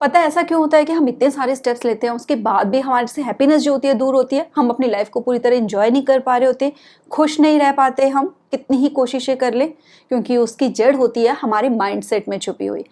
पता है ऐसा क्यों होता है कि हम इतने सारे स्टेप्स लेते हैं, उसके बाद भी हमारे से हैप्पीनेस जो होती है दूर होती है। हम अपनी लाइफ को पूरी तरह एंजॉय नहीं कर पा रहे होते, खुश नहीं रह पाते, हम कितनी ही कोशिशें कर लें, क्योंकि उसकी जड़ होती है हमारे माइंडसेट में छुपी हुई।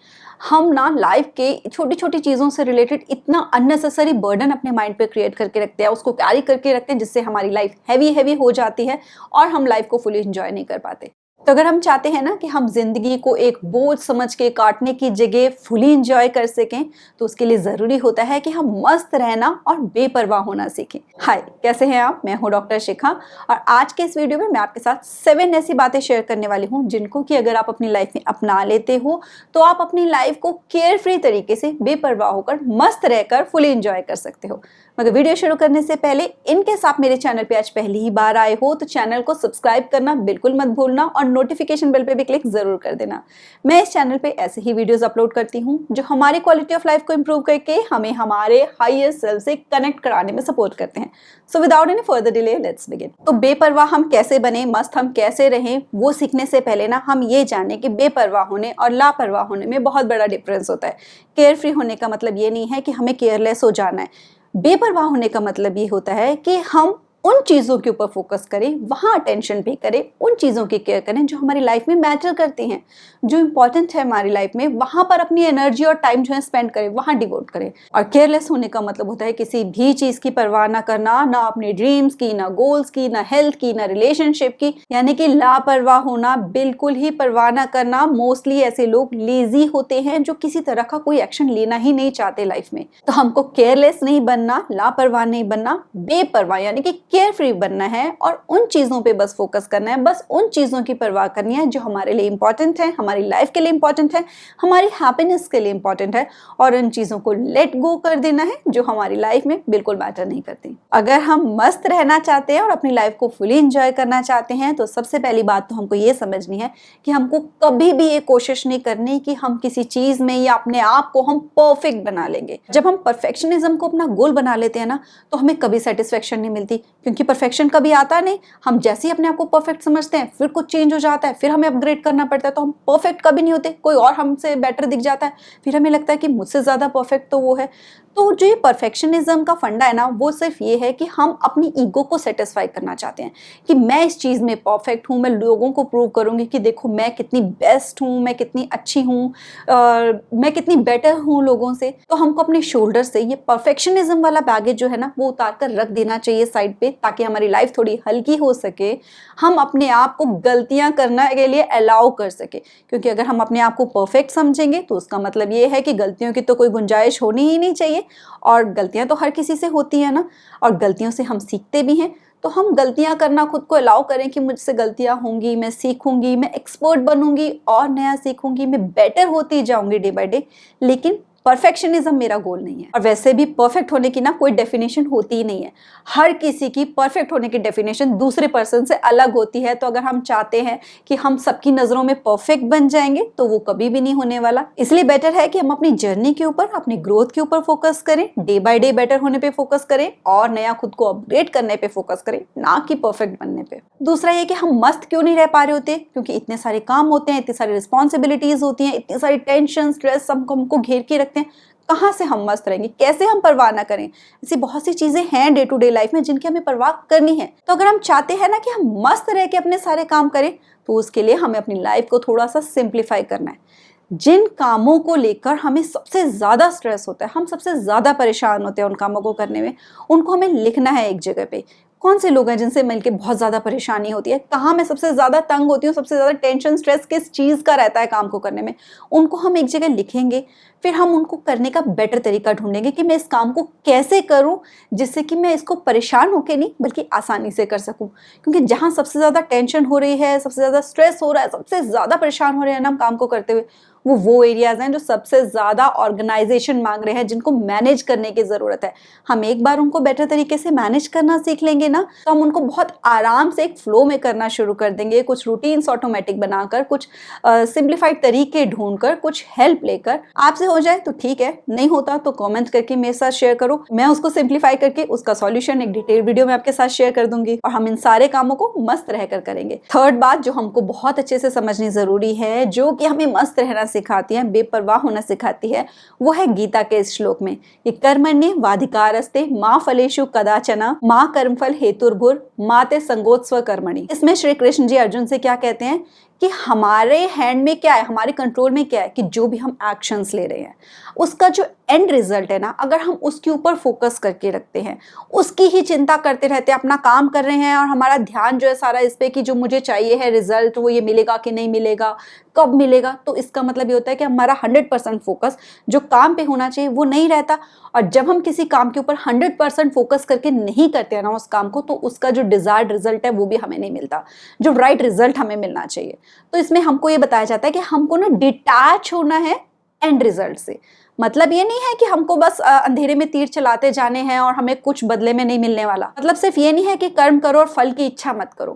हम ना लाइफ के छोटी छोटी चीज़ों से रिलेटेड इतना अननेसेसरी बर्डन अपने माइंड पे क्रिएट करके रखते हैं, उसको कैरी करके रखते हैं, जिससे हमारी लाइफ हैवी हैवी हो जाती है और हम लाइफ को फुली एंजॉय नहीं कर पाते। तो अगर हम चाहते हैं ना कि हम जिंदगी को एक बोझ समझ के काटने की जगह फुली एंजॉय कर सकें, तो उसके लिए जरूरी होता है कि हम मस्त रहना और बेपरवाह होना सीखें। हाय, कैसे हैं आप? मैं हूं डॉक्टर शिखा और आज के इस वीडियो में मैं आपके साथ 7 ऐसी बातें शेयर करने वाली हूं जिनको कि अगर आप अपनी लाइफ में अपना लेते हो तो आप अपनी लाइफ को केयर फ्री तरीके से बेपरवाह होकर मस्त रहकर फुली एंजॉय कर सकते हो। मगर वीडियो शुरू करने से पहले इनकेस आप मेरे चैनल पे आज पहली ही बार आए हो तो चैनल को सब्सक्राइब करना बिल्कुल मत भूलना और नोटिफिकेशन बेल पे भी क्लिक जरूर कर देना। मैं इस चैनल पे ऐसे ही वीडियोस अपलोड करती हूँ जो हमारी क्वालिटी ऑफ लाइफ को इंप्रूव करके हमें हमारे हायर सेल्फ से कनेक्ट कराने में सपोर्ट करते हैं। So without any further delay let's begin. तो बेपरवाह हम कैसे बने, मस्त हम कैसे रहें, वो सीखने से पहले ना हम ये जाने कि बेपरवाह होने और लापरवाह होने में बहुत बड़ा डिफरेंस होता है। केयर फ्री होने का मतलब ये नहीं है कि हमें केयरलेस हो जाना है। बेपरवाह होने का मतलब ये होता है कि हम उन चीज़ों के ऊपर फोकस करें, वहाँ अटेंशन पे करें, उन चीज़ों की केयर करें जो हमारी लाइफ में मैटर करती हैं, जो इम्पोर्टेंट है हमारी लाइफ में, वहाँ पर अपनी एनर्जी और टाइम जो है स्पेंड करें, वहाँ डिवोट करें। और केयरलेस होने का मतलब होता है किसी भी चीज़ की परवाह ना करना, ना अपने ड्रीम्स की, ना गोल्स की, ना हेल्थ की, ना रिलेशनशिप की, यानी कि लापरवाह होना, बिल्कुल ही परवाह ना करना। मोस्टली ऐसे लोग लेजी होते हैं जो किसी तरह का कोई एक्शन लेना ही नहीं चाहते लाइफ में। तो हमको केयरलेस नहीं बनना, लापरवाह नहीं बनना, बेपरवाह यानी कि केयर फ्री बनना है और उन चीजों पे बस फोकस करना है, बस उन चीजों की परवाह करनी है जो हमारे लिए इंपॉर्टेंट है, हमारी लाइफ के लिए इंपॉर्टेंट है, हमारी हैप्पीनेस के लिए इंपॉर्टेंट है, और उन चीजों को लेट गो कर देना है जो हमारी लाइफ में बिल्कुल मैटर नहीं करती। अगर हम मस्त रहना चाहते हैं और अपनी लाइफ को फुली एंजॉय करना चाहते हैं तो सबसे पहली बात तो हमको ये समझनी है कि हमको कभी भी ये कोशिश नहीं करनी कि हम किसी चीज में या अपने आप को हम परफेक्ट बना लेंगे। जब हम परफेक्शनिज्म को अपना गोल बना लेते हैं ना तो हमें कभी सेटिस्फेक्शन नहीं मिलती, क्योंकि परफेक्शन कभी आता नहीं। हम जैसे ही अपने आप को परफेक्ट समझते हैं फिर कुछ चेंज हो जाता है, फिर हमें अपग्रेड करना पड़ता है, तो हम परफेक्ट कभी नहीं होते। कोई और हमसे बेटर दिख जाता है, फिर हमें लगता है कि मुझसे ज्यादा परफेक्ट तो वो है। तो जो ये परफेक्शनिज्म का फंडा है ना, वो सिर्फ ये है कि हम अपनी ईगो को सेटिस्फाई करना चाहते हैं कि मैं इस चीज में परफेक्ट हूँ, मैं लोगों को प्रूव करूंगी कि देखो मैं कितनी बेस्ट हूँ, मैं कितनी अच्छी हूँ, मैं कितनी बेटर हूँ लोगों से। तो हमको अपने शोल्डर से ये परफेक्शनिज्म वाला बैगेज जो है ना वो उतार कर रख देना चाहिए साइड पे, ताकि हमारी लाइफ थोड़ी हल्की हो सके, हम अपने आप को गलतियां करने के लिए अलाउ कर सके। क्योंकि अगर हम अपने आप को परफेक्ट समझेंगे तो उसका मतलब ये है कि गलतियों की तो कोई गुंजाइश होनी ही नहीं चाहिए, और गलतियां तो हर किसी से होती है ना, और गलतियों से हम सीखते भी हैं। तो हम गलतियां करना खुद को अलाउ करें कि मुझसे गलतियां होंगी, मैं सीखूंगी, मैं एक्सपर्ट बनूंगी और नया सीखूंगी, मैं बेटर होती जाऊंगी डे बाय डे। लेकिन परफेक्शनिज्म मेरा गोल नहीं है। और वैसे भी परफेक्ट होने की ना कोई डेफिनेशन होती ही नहीं है। हर किसी की परफेक्ट होने की डेफिनेशन दूसरे पर्सन से अलग होती है। तो अगर हम चाहते हैं कि हम सबकी नजरों में परफेक्ट बन जाएंगे तो वो कभी भी नहीं होने वाला। इसलिए बेटर है कि हम अपनी जर्नी के ऊपर, अपनी ग्रोथ के ऊपर फोकस करें, डे बाय डे बेटर होने पे फोकस करें और नया खुद को अपग्रेड करने पे फोकस करें, ना कि परफेक्ट बनने पे। दूसरा ये कि हम मस्त क्यों नहीं रह पा रहे होते, क्योंकि इतने सारे काम होते हैं, इतनी सारी रिस्पॉन्सिबिलिटीज होती हैं, इतनी सारी टेंशन, स्ट्रेस हमको घेर के रखते हैं। कहाँ से हम मस्त रहेंगे, कैसे हम परवाह ना करें? ऐसी बहुत सी चीजें हैं डे टू डे लाइफ में जिनकी हमें परवाह करनी है। तो अगर हम चाहते हैं ना कि हम मस्त रह के अपने सारे काम करें तो उसके लिए हमें अपनी लाइफ को थोड़ा सा सिंप्लीफाई करना है। जिन कामों को लेकर हमें सबसे ज्यादा स्ट्रेस होता है, हम सबसे ज्यादा परेशान होते हैं उन कामों को करने में, उनको हमें लिखना है एक जगह पे। कौन से लोग हैं जिनसे मिलके बहुत ज्यादा परेशानी होती है, कहाँ मैं सबसे ज्यादा तंग होती हूँ, सबसे ज्यादा टेंशन स्ट्रेस किस चीज का रहता है काम को करने में, उनको हम एक जगह लिखेंगे। फिर हम उनको करने का बेटर तरीका ढूंढेंगे कि मैं इस काम को कैसे करूं जिससे कि मैं इसको परेशान होके नहीं बल्कि आसानी से कर सकूं। क्योंकि जहां सबसे ज्यादा टेंशन हो रही है, सबसे ज्यादा स्ट्रेस हो रहा है, सबसे ज्यादा परेशान हो रहे हैं ना हम काम को करते हुए, वो एरियाज हैं जो सबसे ज्यादा ऑर्गेनाइजेशन मांग रहे हैं, जिनको मैनेज करने की जरूरत है। हम एक बार उनको बेटर तरीके से मैनेज करना सीख लेंगे ना तो हम उनको बहुत आराम से एक फ्लो में करना शुरू कर देंगे। कुछ रूटीन्स ऑटोमेटिक बनाकर, कुछ सिंप्लीफाइड तरीके ढूंढकर, कुछ हेल्प लेकर। आपसे हो जाए तो ठीक है, नहीं होता तो कमेंट करके मेरे साथ शेयर करो, मैं उसको सिंप्लीफाई करके उसका सॉल्यूशन एक डिटेल वीडियो में आपके साथ शेयर कर दूंगी और हम इन सारे कामों को मस्त रहकर करेंगे। थर्ड बात जो हमको बहुत अच्छे से समझनी जरूरी है, जो कि हमें मस्त रहना सिखाती है, बेपरवाह होना सिखाती है, वो है गीता के इस श्लोक में, ये कर्मण्ये वाधिकारस्ते मा फलेषु कदाचन मा कर्मफल हेतुर्भुर मा ते संगोत्स्व कर्मणि। इसमें श्री कृष्ण जी अर्जुन से क्या कहते हैं कि हमारे हैंड में क्या है, हमारे कंट्रोल में क्या है कि जो भी हम एक्शंस ले रहे हैं उसका जो एंड रिजल्ट है ना, अगर हम उसके ऊपर फोकस करके रखते हैं, उसकी ही चिंता करते रहते हैं, अपना काम कर रहे हैं और हमारा ध्यान जो है सारा इस पे कि जो मुझे चाहिए है रिजल्ट वो ये मिलेगा कि नहीं मिलेगा, कब मिलेगा, तो इसका मतलब ये होता है कि हमारा 100% फोकस जो काम पे होना चाहिए वो नहीं रहता। और जब हम किसी काम के ऊपर 100% फोकस करके नहीं करते हैं ना उस काम को, तो उसका जो डिजायर्ड रिजल्ट है वो भी हमें नहीं मिलता, जो राइट रिजल्ट हमें मिलना चाहिए। तो इसमें हमको ये बताया जाता है कि हमको ना डिटैच होना है एंड रिजल्ट से। मतलब ये नहीं है कि हमको बस अंधेरे में तीर चलाते जाने हैं और हमें कुछ बदले में नहीं मिलने वाला। मतलब सिर्फ ये नहीं है कि कर्म करो और फल की इच्छा मत करो,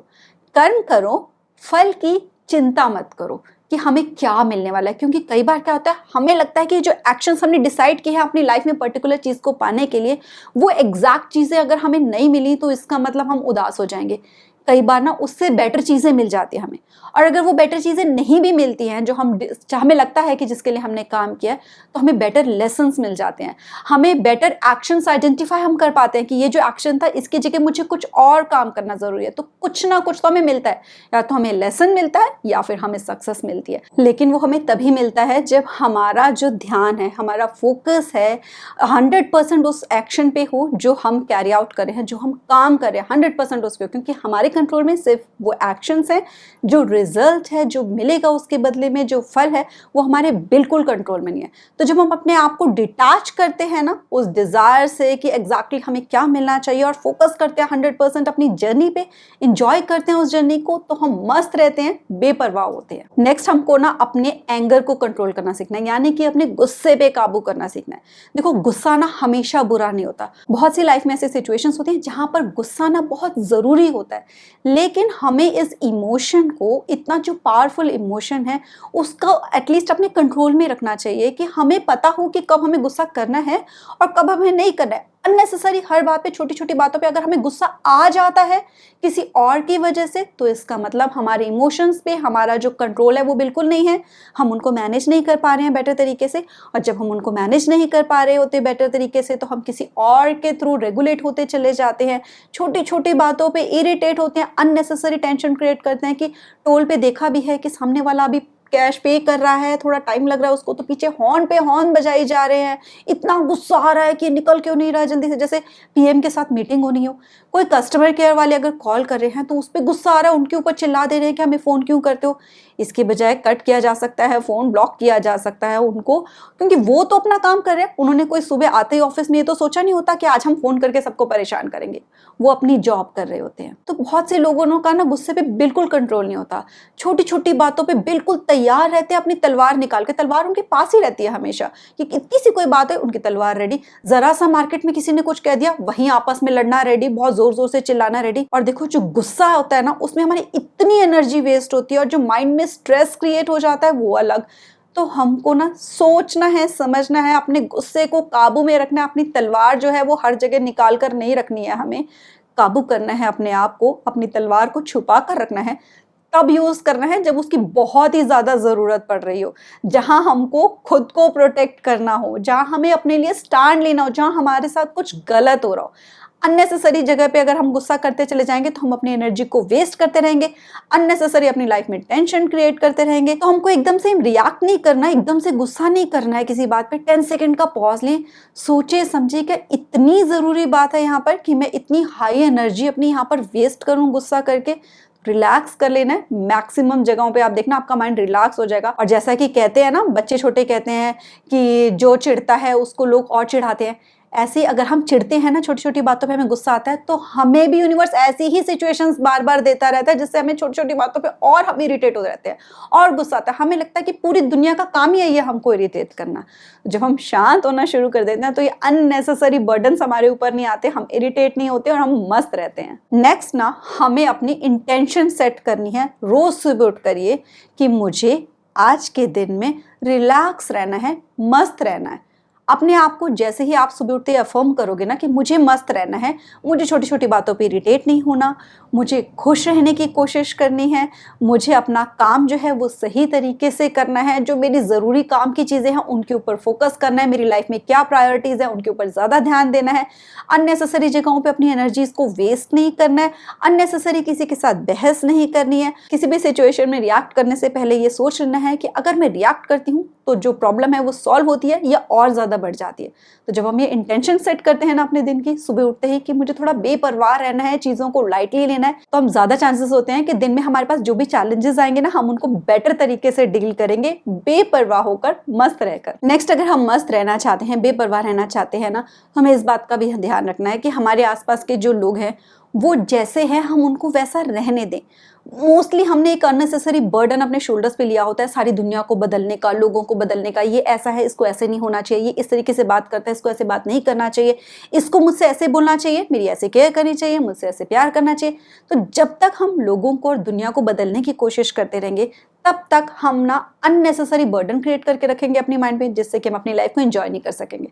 कर्म करो, फल की चिंता मत करो कि हमें क्या मिलने वाला है। क्योंकि कई बार क्या होता है, हमें लगता है कि जो एक्शंस हमने डिसाइड किए हैं अपनी लाइफ में पर्टिकुलर चीज को पाने के लिए, वो एग्जैक्ट चीजें अगर हमें नहीं मिली तो इसका मतलब हम उदास हो जाएंगे। कई बार ना उससे बेटर चीजें मिल जाती है हमें, और अगर वो बेटर चीजें नहीं भी मिलती हैं जो हमें लगता है कि जिसके लिए हमने काम किया, तो हमें बेटर लेसन्स मिल जाते हैं, हमें बेटर एक्शंस आइडेंटिफाई हम कर पाते हैं कि ये जो एक्शन था इसकी जगह मुझे कुछ और काम करना जरूरी है। तो कुछ ना कुछ तो हमें मिलता है, या तो हमें लेसन मिलता है या फिर हमें सक्सेस मिलती है। लेकिन वो हमें तभी मिलता है जब हमारा जो ध्यान है, हमारा फोकस है 100% उस एक्शन पे हो जो हम कैरी आउट कर रहे हैं, जो हम काम कर रहे हैं 100% उस पे। क्योंकि हमारे कंट्रोल में सिर्फ वो एक्शंस हैं, जो रिजल्ट है जो मिलेगा उसके बदले में जो फल है वो हमारे बिल्कुल कंट्रोल में नहीं है। तो जब हम अपने आप को डिटैच करते हैं ना उस डिजायर से कि एग्जैक्टली हमें क्या मिलना चाहिए, और फोकस करते हैं 100% अपनी जर्नी पे, इंजॉय करते हैं उस जर्नी को, तो हम मस्त रहते हैं, बेपरवाह होते हैं। नेक्स्ट हमको ना अपने एंगर को कंट्रोल करना सीखना है, यानी कि अपने गुस्से पे काबू करना सीखना है। देखो गुस्सा ना हमेशा बुरा नहीं होता, बहुत सी लाइफ में ऐसे सिचुएशंस होती हैं जहां पर गुस्सा ना बहुत जरूरी होता है, लेकिन हमें इस इमोशन को, इतना जो पावरफुल इमोशन है उसका एटलीस्ट अपने कंट्रोल में रखना चाहिए कि हमें पता हो कि कब हमें गुस्सा करना है और कब हमें नहीं करना है। अननेसेसरी हर बात पे, छोटी छोटी बातों पे अगर हमें गुस्सा आ जाता है किसी और की वजह से, तो इसका मतलब हमारे इमोशंस पे हमारा जो कंट्रोल है वो बिल्कुल नहीं है, हम उनको मैनेज नहीं कर पा रहे हैं बेटर तरीके से। और जब हम उनको मैनेज नहीं कर पा रहे होते बेटर तरीके से, तो हम किसी और के थ्रू रेगुलेट होते चले जाते हैं, छोटी छोटी बातों पे इरिटेट होते हैं, अननेसेसरी टेंशन क्रिएट करते हैं कि टोल पे देखा भी है कि सामने वाला अभी कैश पे कर रहा है, थोड़ा टाइम लग रहा है उसको, तो पीछे हॉर्न पे हॉर्न बजाई जा रहे हैं, इतना गुस्सा आ रहा है कि निकल क्यों नहीं रहा है जल्दी से। जैसे पीएम के साथ मीटिंग होनी हो, कोई कस्टमर केयर वाले अगर कॉल कर रहे हैं तो उस पर गुस्सा आ रहा है, उनके ऊपर चिल्ला दे रहे हैं कि हमें फ़ोन क्यों करते हो। इसके बजाय कट किया जा सकता है, फ़ोन ब्लॉक किया जा सकता है उनको, क्योंकि वो तो अपना काम कर रहे हैं। उन्होंने कोई सुबह आते ही ऑफिस में ये तो सोचा नहीं होता कि आज हम फ़ोन करके सबको परेशान करेंगे, वो अपनी जॉब कर रहे होते हैं। तो बहुत से लोगों का ना गुस्से पे बिल्कुल कंट्रोल नहीं होता, छोटी छोटी बातों पे बिल्कुल तैयार रहते हैं अपनी तलवार निकाल के, तलवार उनके पास ही रहती है हमेशा कि इतनी सी कोई बात है उनकी तलवार रेडी, जरा सा मार्केट में किसी ने कुछ कह दिया वहीं आपस में लड़ना रेडी, बहुत जोर जोर से चिल्लाना रेडी। और देखो जो गुस्सा होता है ना उसमें हमारी इतनी एनर्जी वेस्ट होती है, और जो माइंड में स्ट्रेस क्रिएट हो जाता है वो अलग। तो हमको ना सोचना है, समझना है, अपने गुस्से को काबू में रखना है, अपनी तलवार जो है वो हर जगह निकाल कर नहीं रखनी है, हमें काबू करना है अपने आप को, अपनी तलवार को छुपा कर रखना है। तब यूज करना है जब उसकी बहुत ही ज्यादा जरूरत पड़ रही हो, जहां हमको खुद को प्रोटेक्ट करना हो, जहां हमें अपने लिए स्टैंड लेना हो, जहां हमारे साथ कुछ गलत हो रहा हो। अननेसेसरी जगह पे अगर हम गुस्सा करते चले जाएंगे तो हम अपनी एनर्जी को वेस्ट करते रहेंगे, अननेसेसरी अपनी लाइफ में टेंशन क्रिएट करते रहेंगे। तो हमको एकदम से रिएक्ट नहीं करना है, एकदम से गुस्सा नहीं करना है किसी बात पे। 10 सेकंड का पॉज लें, सोचे समझे कि इतनी जरूरी बात है यहाँ पर कि मैं इतनी हाई एनर्जी अपनी यहाँ पर वेस्ट करूँ गुस्सा करके। रिलैक्स कर लेना है, मैक्सिमम जगहों पे आप देखना आपका माइंड रिलैक्स हो जाएगा। और जैसा कि कहते हैं ना, बच्चे छोटे कहते हैं कि जो चिढ़ता है उसको लोग और चिढ़ाते हैं, ऐसे ही अगर हम चिढ़ते हैं ना, छोटी छोटी बातों पे हमें गुस्सा आता है, तो हमें भी यूनिवर्स ऐसी ही सिचुएशंस बार बार देता रहता है जिससे हमें छोटी छोटी बातों पे और हम इरिटेट हो रहते हैं और गुस्सा आता है। हमें लगता है कि पूरी दुनिया का काम ही है ये हमको इरिटेट करना। जब हम शांत होना शुरू कर देते हैं तो ये अननेसेसरी बर्डन्स हमारे ऊपर नहीं आते, हम इरिटेट नहीं होते और हम मस्त रहते हैं। नेक्स्ट ना, हमें अपनी इंटेंशन सेट करनी है। रोज सुबह उठ करिए कि मुझे आज के दिन में रिलैक्स रहना है, मस्त रहना है। अपने आप को जैसे ही आप सुबह उठते अफर्म करोगे ना कि मुझे मस्त रहना है, मुझे छोटी छोटी बातों पे इरिटेट नहीं होना, मुझे खुश रहने की कोशिश करनी है, मुझे अपना काम जो है वो सही तरीके से करना है, जो मेरी ज़रूरी काम की चीज़ें हैं उनके ऊपर फोकस करना है, मेरी लाइफ में क्या प्रायोरिटीज़ है उनके ऊपर ज़्यादा ध्यान देना है, अननेसेसरी जगहों पे अपनी एनर्जीज़ को वेस्ट नहीं करना है, अननेसेसरी किसी के साथ बहस नहीं करनी है। किसी भी सिचुएशन में रिएक्ट करने से पहले ये सोच लेना है कि अगर मैं रिएक्ट करती हूँ तो जो प्रॉब्लम है वो सॉल्व होती है या और ज़्यादा बढ़ जाती है। तो जब हम ये इंटेंशन सेट करते हैं ना अपने दिन की, सुबह उठते ही कि मुझे थोड़ा बेपरवाह रहना है, चीज़ों को लाइटली लेना है, तो हम ज़्यादा चांसेस होते हैं कि दिन में हमारे पास जो भी चैलेंजेस आएंगे ना, हम उनको बेटर तरीके से डील करेंगे, बेपरवाह होकर, मस्त रहकर। नेक्स्ट, अगर हम मस्त रहना चाहते हैं, बेपरवाह रहना चाहते हैं ना, तो हमें इस बात का भी ध्यान रखना है कि हमारे आसपास के जो लोग हैं वो जैसे हैं हम उनको वैसा रहने दें। मोस्टली हमने एक अननेसेसरी बर्डन अपने शोल्डर्स पे लिया होता है सारी दुनिया को बदलने का, लोगों को बदलने का। ये ऐसा है, इसको ऐसे नहीं होना चाहिए, ये इस तरीके से बात करता है, इसको ऐसे बात नहीं करना चाहिए, इसको मुझसे ऐसे बोलना चाहिए, मेरी ऐसे केयर करनी चाहिए, मुझसे ऐसे प्यार करना चाहिए। तो जब तक हम लोगों को और दुनिया को बदलने की कोशिश करते रहेंगे तब तक हम ना अननेसेसरी बर्डन क्रिएट करके रखेंगे अपनी माइंड पे, जिससे कि हम अपनी लाइफ को एंजॉय नहीं कर सकेंगे।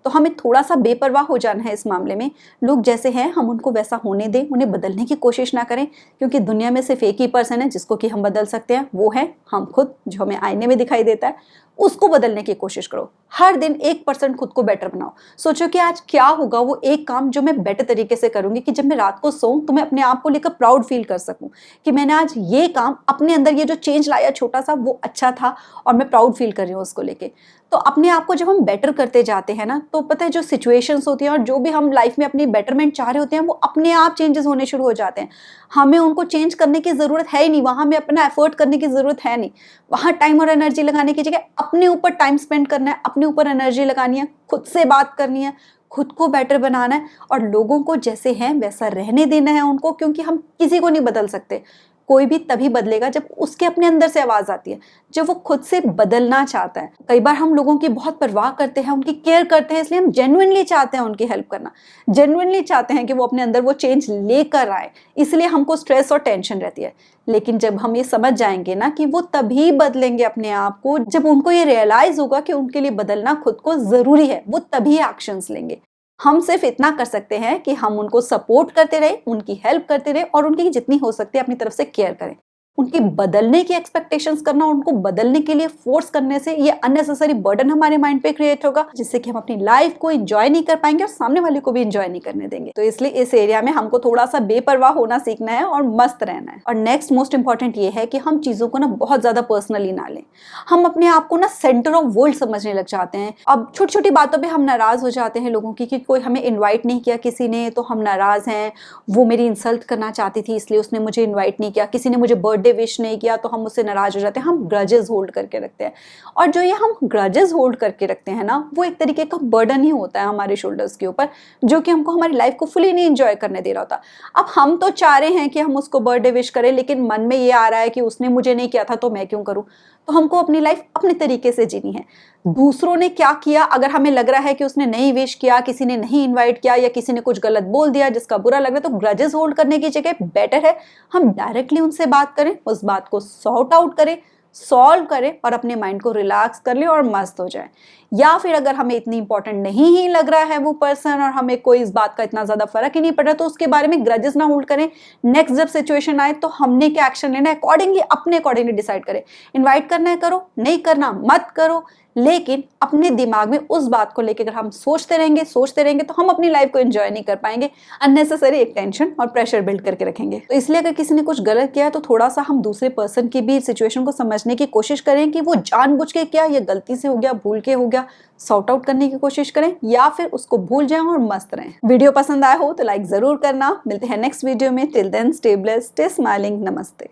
तो हमें थोड़ा सा बेपरवाह हो जाना है इस मामले में। लोग जैसे हैं हम उनको वैसा होने दें, उन्हें बदलने की कोशिश ना करें, क्योंकि दुनिया में सिर्फ एक ही पर्सन है जिसको कि हम बदल सकते हैं, वो है हम खुद। जो हमें आईने में दिखाई देता है उसको बदलने की कोशिश करो। हर दिन 1% खुद को बेटर बनाओ। सोचो कि आज क्या होगा वो एक काम जो मैं बेटर तरीके से करूंगी, कि जब मैं रात को सोऊं तो मैं अपने आप को लेकर प्राउड फील कर सकूं कि मैंने आज ये काम अपने अंदर, ये जो चेंज लाया छोटा सा, वो अच्छा था और मैं प्राउड फील कर रही हूँ उसको लेके। तो अपने आप को जब हम बेटर करते जाते हैं ना, तो पता है जो सिचुएशंस होती हैं और जो भी हम लाइफ में अपनी बेटरमेंट चाह रहे होते हैं वो अपने आप चेंजेस होने शुरू हो जाते हैं। हमें उनको चेंज करने की ज़रूरत है ही नहीं, वहाँ हमें अपना एफर्ट करने की ज़रूरत है नहीं। वहाँ टाइम और एनर्जी लगाने की जगह अपने ऊपर टाइम स्पेंड करना है, अपने ऊपर एनर्जी लगानी है, खुद से बात करनी है, खुद को बेटर बनाना है और लोगों को जैसे हैं वैसा रहने देना है उनको, क्योंकि हम किसी को नहीं बदल सकते। कोई भी तभी बदलेगा जब उसके अपने अंदर से आवाज़ आती है, जब वो खुद से बदलना चाहता है। कई बार हम लोगों की बहुत परवाह करते हैं, उनकी केयर करते हैं, इसलिए हम जेन्युइनली चाहते हैं उनकी हेल्प करना, जेन्युइनली चाहते हैं कि वो अपने अंदर वो चेंज लेकर आए, इसलिए हमको स्ट्रेस और टेंशन रहती है। लेकिन जब हम ये समझ जाएंगे ना कि वो तभी बदलेंगे अपने आप को जब उनको ये रियलाइज होगा कि उनके लिए बदलना खुद को ज़रूरी है, वो तभी एक्शंस लेंगे। हम सिर्फ इतना कर सकते हैं कि हम उनको सपोर्ट करते रहे, उनकी हेल्प करते रहे और उनकी जितनी हो सकती है अपनी तरफ से केयर करें। उनकी बदलने की एक्सपेक्टेशंस करना, उनको बदलने के लिए फोर्स करने से ये अननेसेसरी बर्डन हमारे माइंड पे क्रिएट होगा, जिससे कि हम अपनी लाइफ को एंजॉय नहीं कर पाएंगे और सामने वाले को भी एंजॉय नहीं करने देंगे। तो इसलिए इस एरिया में हमको थोड़ा सा बेपरवाह होना सीखना है और मस्त रहना है। और नेक्स्ट मोस्ट इंपॉर्टेंट ये है कि हम चीजों को ना बहुत ज्यादा पर्सनली ना लें। हम अपने आप को ना सेंटर ऑफ वर्ल्ड समझने लग जाते हैं। अब छोटी छोटी बातों पर हम नाराज हो जाते हैं लोगों की, कि कोई हमें इन्वाइट नहीं किया किसी ने तो हम नाराज हैं, वो मेरी इंसल्ट करना चाहती थी इसलिए उसने मुझे इन्वाइट नहीं किया, किसी ने मुझे बर्थडे विश नहीं किया तो हम उससे नाराज हो जाते हैं। हम ग्रजेस होल्ड करके रखते हैं और जो ये हम ग्रजेस होल्ड करके रखते हैं ना, वो एक तरीके का बर्डन ही होता है हमारे शोल्डर्स के ऊपर, जो कि हमको हमारी लाइफ को फुली नहीं एंजॉय करने दे रहा होता। अब हम तो चाह रहे हैं कि हम उसको बर्थडे विश करें, लेकिन मन में ये आ रहा है कि उसने मुझे नहीं किया था तो मैं क्यों करूं। तो हमको अपनी लाइफ अपने तरीके से जीनी है। दूसरों ने क्या किया, अगर हमें लग रहा है कि उसने नहीं विश किया, किसी ने नहीं इन्वाइट किया या किसी ने कुछ गलत बोल दिया जिसका बुरा लग रहा है, तो ग्रजेस होल्ड करने की जगह बेटर है हम डायरेक्टली उनसे बात करें, उस बात को सॉर्ट आउट करें, सॉल्व करें और अपने माइंड को रिलैक्स कर लें और मस्त हो जाए। या फिर अगर हमें इतनी इंपॉर्टेंट नहीं ही लग रहा है वो पर्सन और हमें कोई इस बात का इतना ज्यादा फर्क ही नहीं पड़ रहा, तो उसके बारे में ग्रजेस ना होल्ड करें। नेक्स्ट जब सिचुएशन आए तो हमने क्या एक्शन लेना है अकॉर्डिंगली, अपने अकॉर्डिंगली डिसाइड करें। इन्वाइट करना है करो, नहीं करना मत करो, लेकिन अपने दिमाग में उस बात को लेकर अगर हम सोचते रहेंगे तो हम अपनी लाइफ को एंजॉय नहीं कर पाएंगे, अननेसेसरी एक टेंशन और प्रेशर बिल्ड करके रखेंगे। तो इसलिए अगर किसी ने कुछ गलत किया तो थोड़ा सा हम दूसरे पर्सन की भी सिचुएशन को समझने की कोशिश करें कि वो जानबूझ के किया या गलती से हो गया, भूल के हो गया, सॉर्ट आउट करने की कोशिश करें या फिर उसको भूल जाएं और मस्त रहें। वीडियो पसंद आया हो तो लाइक जरूर करना। मिलते हैं नेक्स्ट वीडियो में। Till then stay blessed, stay smiling. नमस्ते।